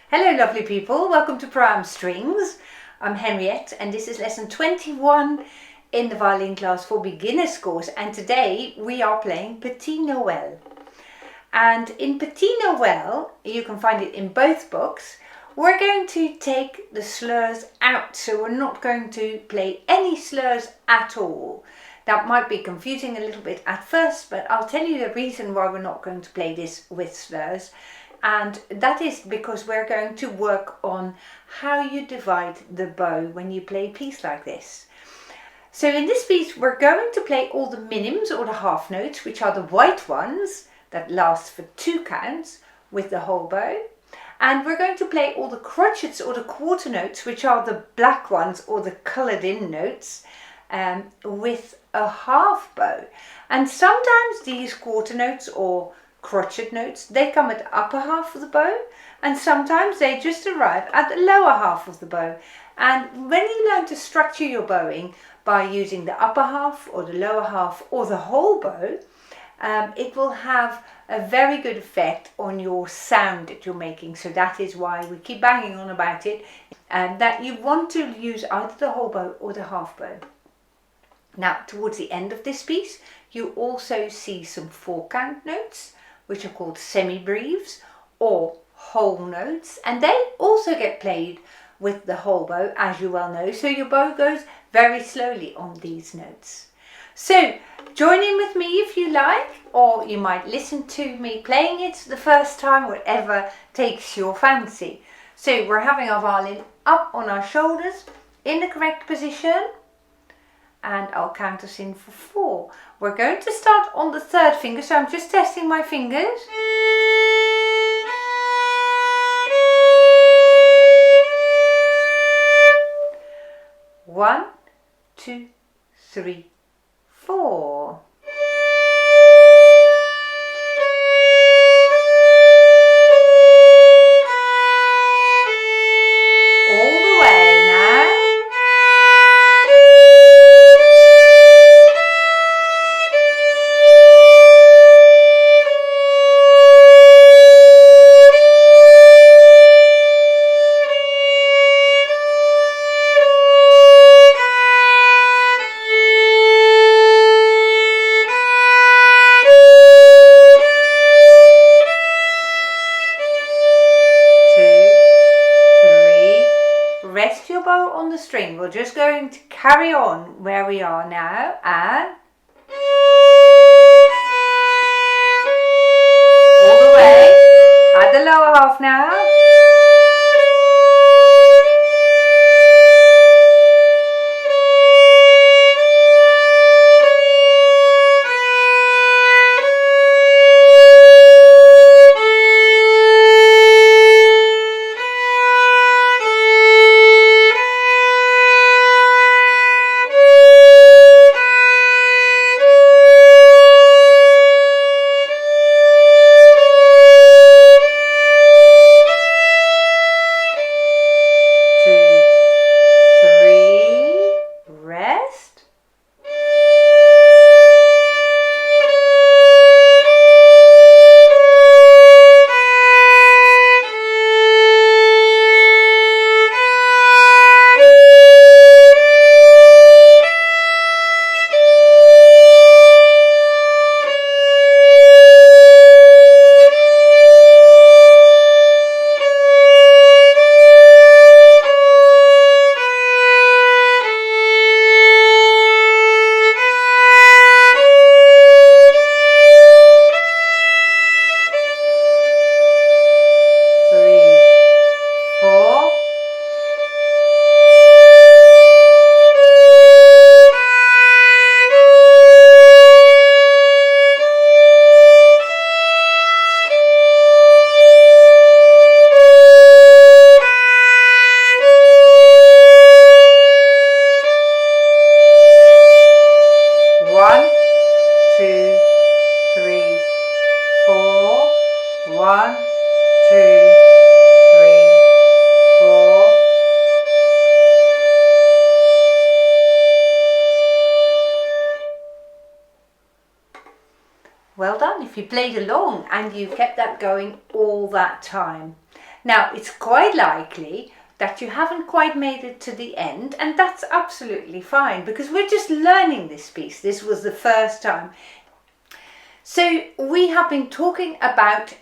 Hello lovely people, welcome to Pram Strings. I'm Henriette and this is lesson 21 in the violin class for beginners course, and today we are playing Petit Noel. And in Petit Noel, you can find it in both books, we're going to take the slurs out, so we're not going to play any slurs at all. That might be confusing a little bit at first, but I'll tell you the reason why we're not going to play this with slurs. And that is because we're going to work on how you divide the bow when you play a piece like this. So in this piece we're going to play all the minims or the half notes, which are the white ones that last for 2 counts with the whole bow. And we're going to play all the crotchets or the quarter notes, which are the black ones or the coloured in notes, with a half bow. And sometimes these quarter notes or crotchet notes, they come at the upper half of the bow, and sometimes they just arrive at the lower half of the bow. And when you learn to structure your bowing by using the upper half or the lower half or the whole bow, it will have a very good effect on your sound that you're making. So that is why we keep banging on about it, and that you want to use either the whole bow or the half bow. Now towards the end of this piece you also see some 4-count notes, which are called semi-breves or whole notes, and they also get played with the whole bow, as you well know, so your bow goes very slowly on these notes. So join in with me if you like, or you might listen to me playing it the first time, whatever takes your fancy. So we're having our violin up on our shoulders in the correct position, and I'll count us in for 4. We're going to start on the 3rd finger, so I'm just testing my fingers. One, 2, 3, 4. Rest your bow on the string. We're just going to carry on where we are now, and all the way at the lower half now. Well done if you played along and you kept that going all that time. Now, it's quite likely that you haven't quite made it to the end, and that's absolutely fine because we're just learning this piece. This was the first time. So we have been talking about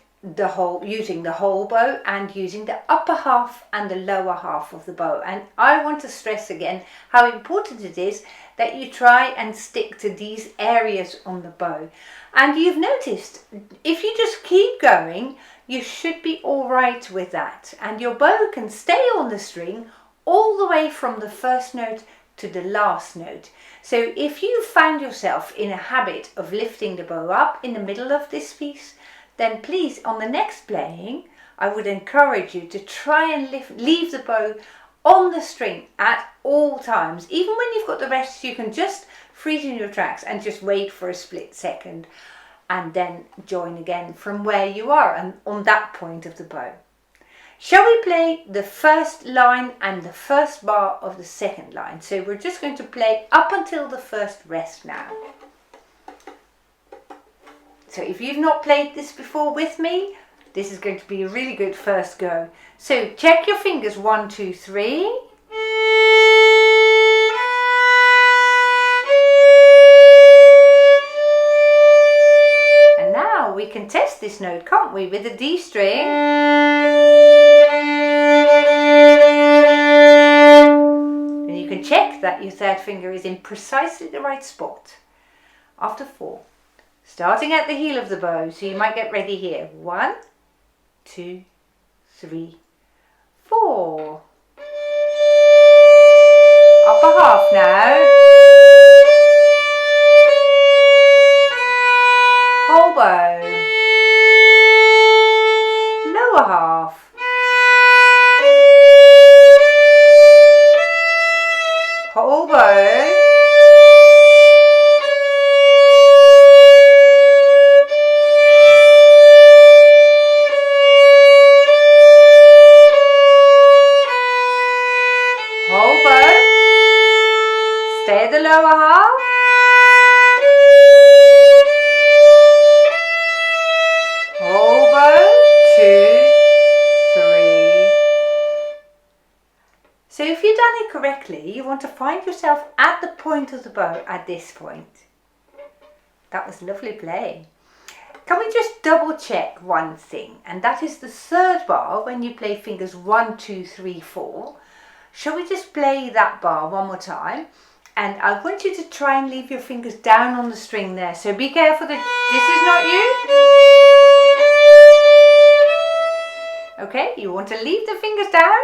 using the whole bow and using the upper half and the lower half of the bow. And I want to stress again how important it is that you try and stick to these areas on the bow. And you've noticed, if you just keep going, you should be all right with that. And your bow can stay on the string all the way from the first note to the last note. So if you found yourself in a habit of lifting the bow up in the middle of this piece, then please, on the next playing, I would encourage you to try and leave the bow on the string at all times. Even when you've got the rest, you can just freeze in your tracks and just wait for a split second and then join again from where you are and on that point of the bow. Shall we play the first line and the first bar of the second line? So we're just going to play up until the first rest now. So if you've not played this before with me, this is going to be a really good first go. So check your fingers, 1, 2, 3. And now we can test this note, can't we, with the D string. And you can check that your third finger is in precisely the right spot. After 4. Starting at the heel of the bow, so you might get ready here. 1, 2, 3, 4. Upper half now. Whole bow. Lower half. Whole bow. Stay the lower half. Whole bow, 2, 3. So if you've done it correctly, you want to find yourself at the point of the bow at this point. That was lovely play. Can we just double check one thing? And that is the third bar when you play fingers 1, 2, 3, 4. Shall we just play that bar one more time? And I want you to try and leave your fingers down on the string there. So be careful that this is not you. Okay, you want to leave the fingers down.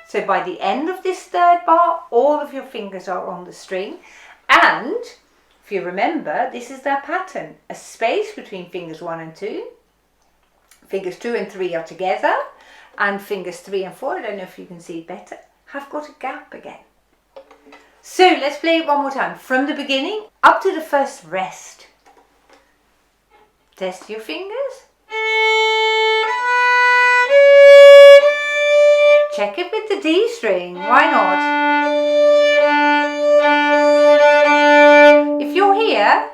So by the end of this third bar, all of your fingers are on the string. And if you remember, this is their pattern. A space between fingers 1 and 2. Fingers 2 and 3 are together. And fingers 3 and 4, I don't know if you can see better, have got a gap again. So let's play it one more time. From the beginning up to the first rest. Test your fingers. Check it with the D string, why not? If you're here,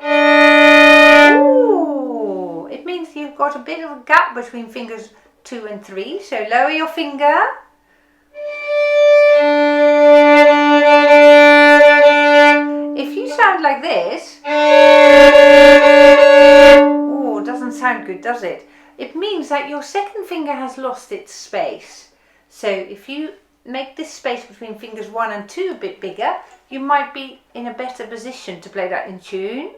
ooh, it means you've got a bit of a gap between fingers 2 and 3, so lower your finger. If you sound like this, oh, it doesn't sound good, does it? It means that your second finger has lost its space. So if you make this space between fingers 1 and 2 a bit bigger, you might be in a better position to play that in tune.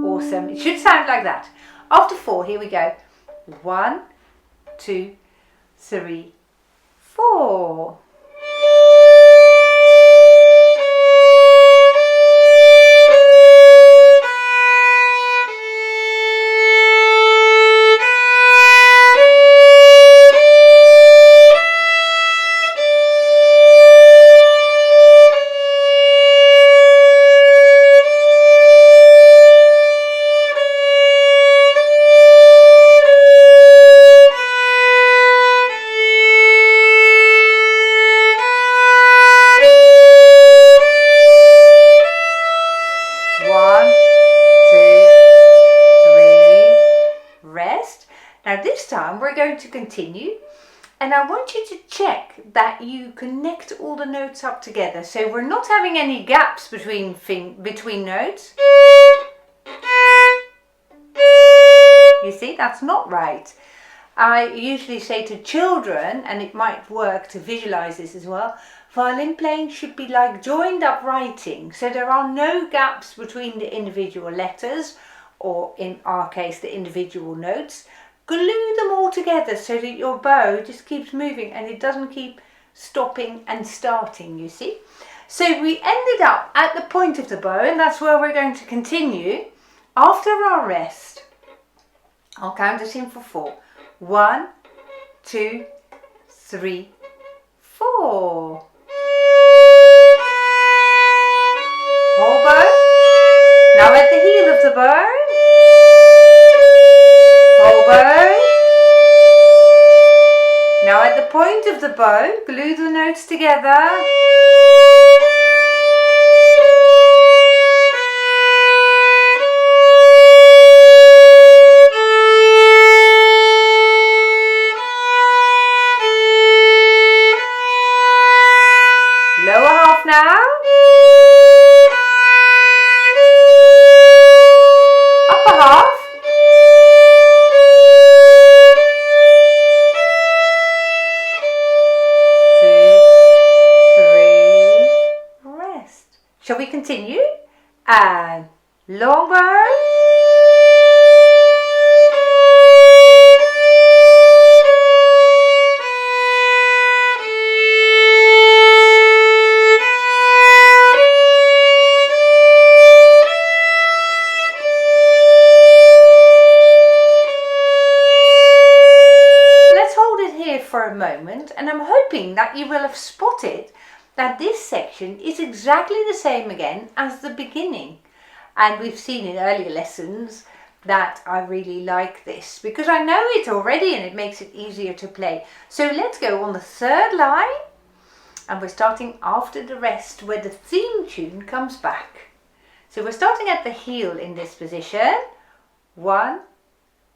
Awesome. It should sound like that. After 4, here we go. 1, 2, 3, 4. time we're going to continue, and I want you to check that you connect all the notes up together. So we're not having any gaps between notes. You see, that's not right. I usually say to children, and it might work to visualize this as well, violin playing should be like joined up writing. So there are no gaps between the individual letters, or in our case, the individual notes. Glue them all together so that your bow just keeps moving and it doesn't keep stopping and starting, you see. So we ended up at the point of the bow, and that's where we're going to continue. After our rest, I'll count us in for 4. 1, 2, 3, 4. Whole bow. Now at the heel of the bow. Whole bow. Now at the point of the bow, glue the notes together. Lower half now. Upper half. Shall we continue? And long bow. Let's hold it here for a moment, and I'm hoping that you will have spotted that this section is exactly the same again as the beginning. And we've seen in earlier lessons that I really like this because I know it already and it makes it easier to play. So let's go on the 3rd line, and we're starting after the rest where the theme tune comes back. So we're starting at the heel in this position. 1,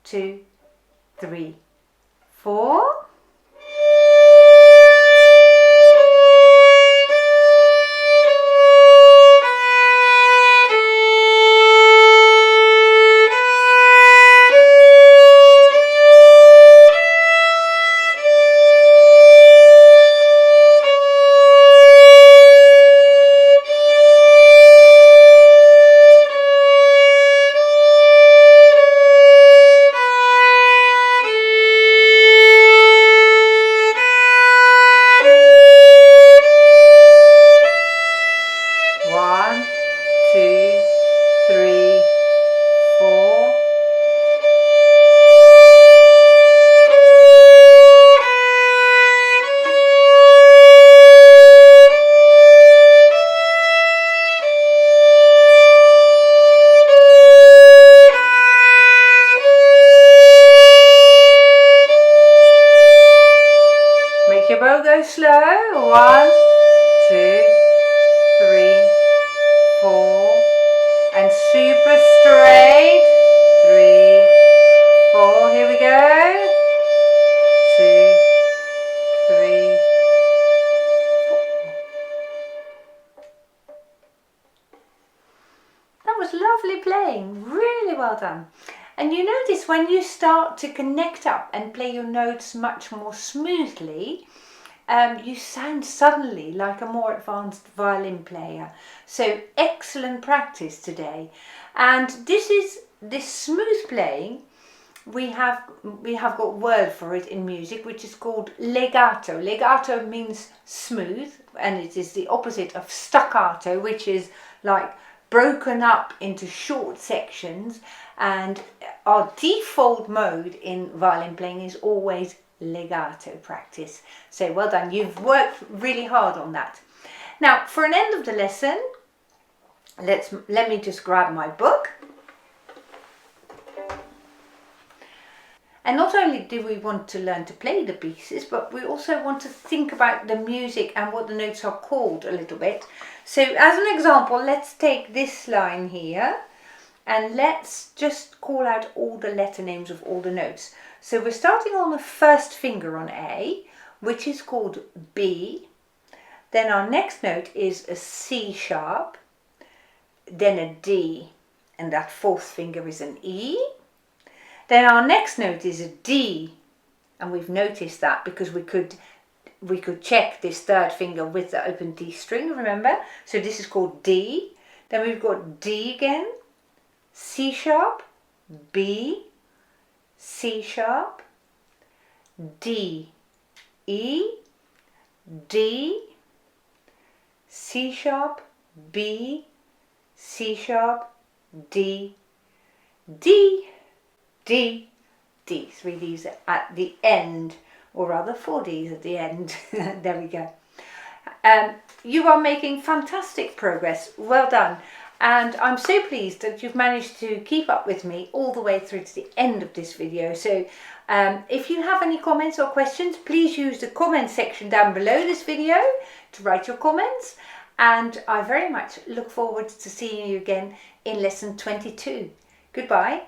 2, 3, 4. Slow. 1, 2, 3, 4, and super straight. 3, 4. Here we go. 2, 3, 4. That was lovely playing. Really well done. And you notice when you start to connect up and play your notes much more smoothly, you sound suddenly like a more advanced violin player. So excellent practice today. And this smooth playing, we have got a word for it in music, which is called legato. Legato means smooth, and it is the opposite of staccato, which is like broken up into short sections. And our default mode in violin playing is always legato practice. So well done, you've worked really hard on that. Now for an end of the lesson, let me just grab my book. And not only do we want to learn to play the pieces, but we also want to think about the music and what the notes are called a little bit. So as an example, let's take this line here and let's just call out all the letter names of all the notes. So we're starting on the first finger on A, which is called B. Then our next note is a C sharp, then a D, and that fourth finger is an E. Then our next note is a D, and we've noticed that because we could check this third finger with the open D string, remember? So this is called D. Then we've got D again, C sharp, B, C sharp, D, E, D, C sharp, B, C sharp, D, D, D, D. 3 Ds at the end, or rather 4 Ds at the end. There we go. You are making fantastic progress. Well done. And I'm so pleased that you've managed to keep up with me all the way through to the end of this video. So if you have any comments or questions, please use the comment section down below this video to write your comments. And I very much look forward to seeing you again in lesson 22. Goodbye.